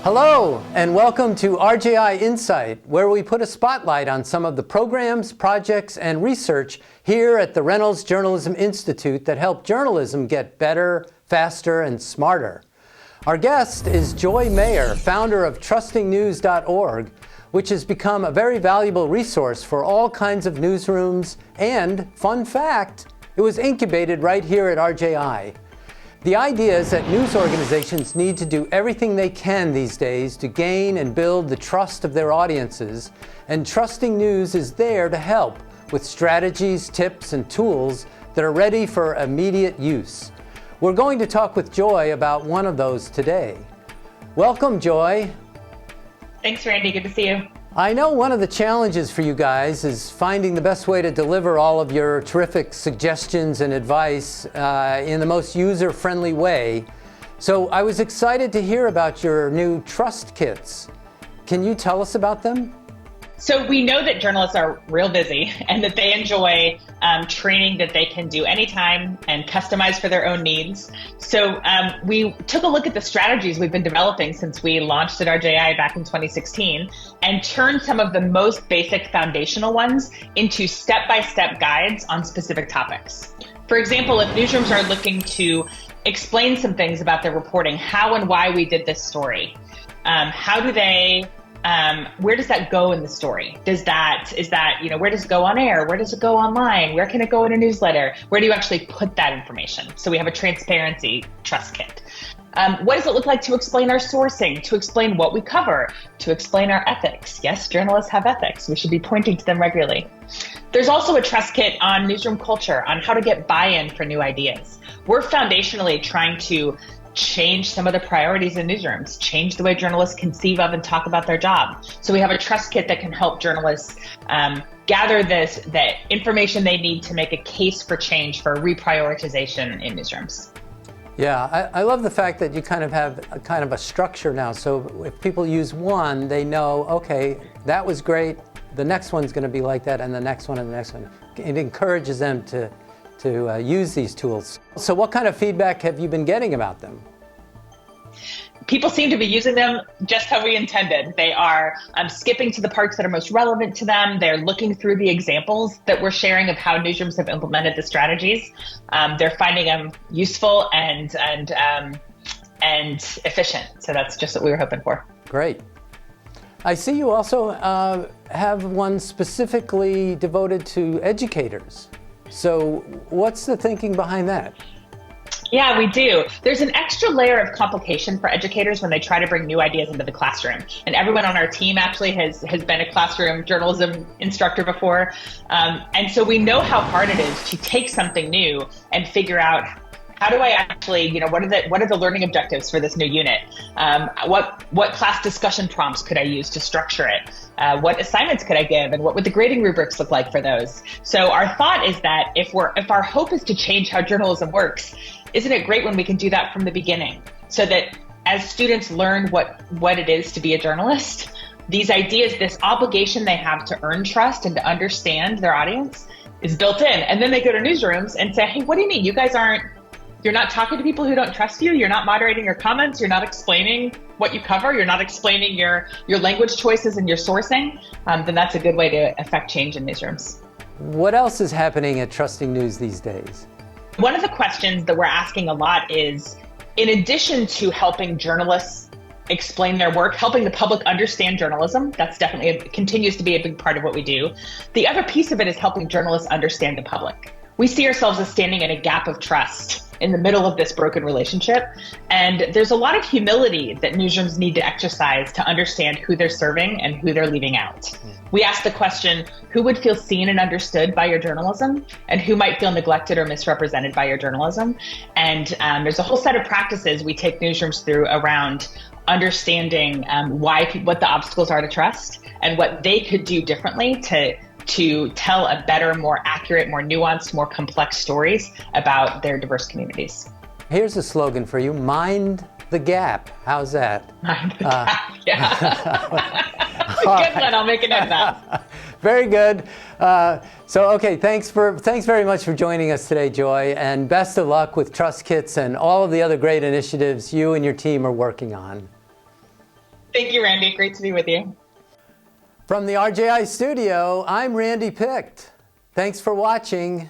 Hello, and welcome to RJI Insight, where we put a spotlight on some of the programs, projects, and research here at the Reynolds Journalism Institute that help journalism get better, faster, and smarter. Our guest is Joy Mayer, founder of trustingnews.org, which has become a very valuable resource for all kinds of newsrooms, and, fun fact, it was incubated right here at RJI. The idea is that news organizations need to do everything they can these days to gain and build the trust of their audiences, and Trusting News is there to help with strategies, tips, and tools that are ready for immediate use. We're going to talk with Joy about one of those today. Welcome, Joy. Thanks, Randy. Good to see you. I know one of the challenges for you guys is finding the best way to deliver all of your terrific suggestions and advice in the most user-friendly way. So I was excited to hear about your new Trust Kits. Can you tell us about them? So we know that journalists are real busy and that they enjoy training that they can do anytime and customize for their own needs. So we took a look at the strategies we've been developing since we launched at RJI back in 2016 and turned some of the most basic foundational ones into step-by-step guides on specific topics. For example, if newsrooms are looking to explain some things about their reporting, how and why we did this story, how do they where does that go in the story? Is that, where does it go on air? Where does it go online? Where can it go in a newsletter? Where do you actually put that information? So we have a transparency trust kit. What does it look like to explain our sourcing, to explain what we cover, to explain our ethics? Yes, journalists have ethics. We should be pointing to them regularly. There's also a trust kit on newsroom culture, on how to get buy-in for new ideas. We're foundationally trying to change some of the priorities in newsrooms, change the way journalists conceive of and talk about their job. So we have a trust kit that can help journalists gather the information they need to make a case for change, for reprioritization in newsrooms. Yeah, I love the fact that you kind of have a structure now. So if people use one, they know, okay, that was great. The next one's going to be like that, and the next one, and the next one. It encourages them to use these tools. So what kind of feedback have you been getting about them? People seem to be using them just how we intended. They are skipping to the parts that are most relevant to them. They're looking through the examples that we're sharing of how newsrooms have implemented the strategies. They're finding them useful and efficient. So that's just what we were hoping for. Great. I see you also have one specifically devoted to educators. So what's the thinking behind that? Yeah, we do. There's an extra layer of complication for educators when they try to bring new ideas into the classroom. And everyone on our team actually has been a classroom journalism instructor before. And so we know how hard it is to take something new and figure out, how do I actually, what are the learning objectives for this new unit? What class discussion prompts could I use to structure it? What assignments could I give, and what would the grading rubrics look like for those? So our thought is that if our hope is to change how journalism works, isn't it great when we can do that from the beginning? So that as students learn what it is to be a journalist, these ideas, this obligation they have to earn trust and to understand their audience is built in. And then they go to newsrooms and say, hey, what do you mean? You're not talking to people who don't trust you. You're not moderating your comments. You're not explaining what you cover. You're not explaining your language choices and your sourcing. Then that's a good way to affect change in newsrooms. What else is happening at Trusting News these days? One of the questions that we're asking a lot is, in addition to helping journalists explain their work, helping the public understand journalism, that's definitely continues to be a big part of what we do. The other piece of it is helping journalists understand the public. We see ourselves as standing in a gap of trust in the middle of this broken relationship. And there's a lot of humility that newsrooms need to exercise to understand who they're serving and who they're leaving out. We ask the question, who would feel seen and understood by your journalism, and who might feel neglected or misrepresented by your journalism? And there's a whole set of practices we take newsrooms through around understanding what the obstacles are to trust and what they could do differently to tell a better, more accurate, more nuanced, more complex stories about their diverse communities. Here's a slogan for you, mind the gap. How's that? Mind the gap, yeah. Good one, I'll make a note of that. Very good. Okay, thanks very much for joining us today, Joy, and best of luck with Trust Kits and all of the other great initiatives you and your team are working on. Thank you, Randy. Great to be with you. From the RJI studio, I'm Randy Picht. Thanks for watching.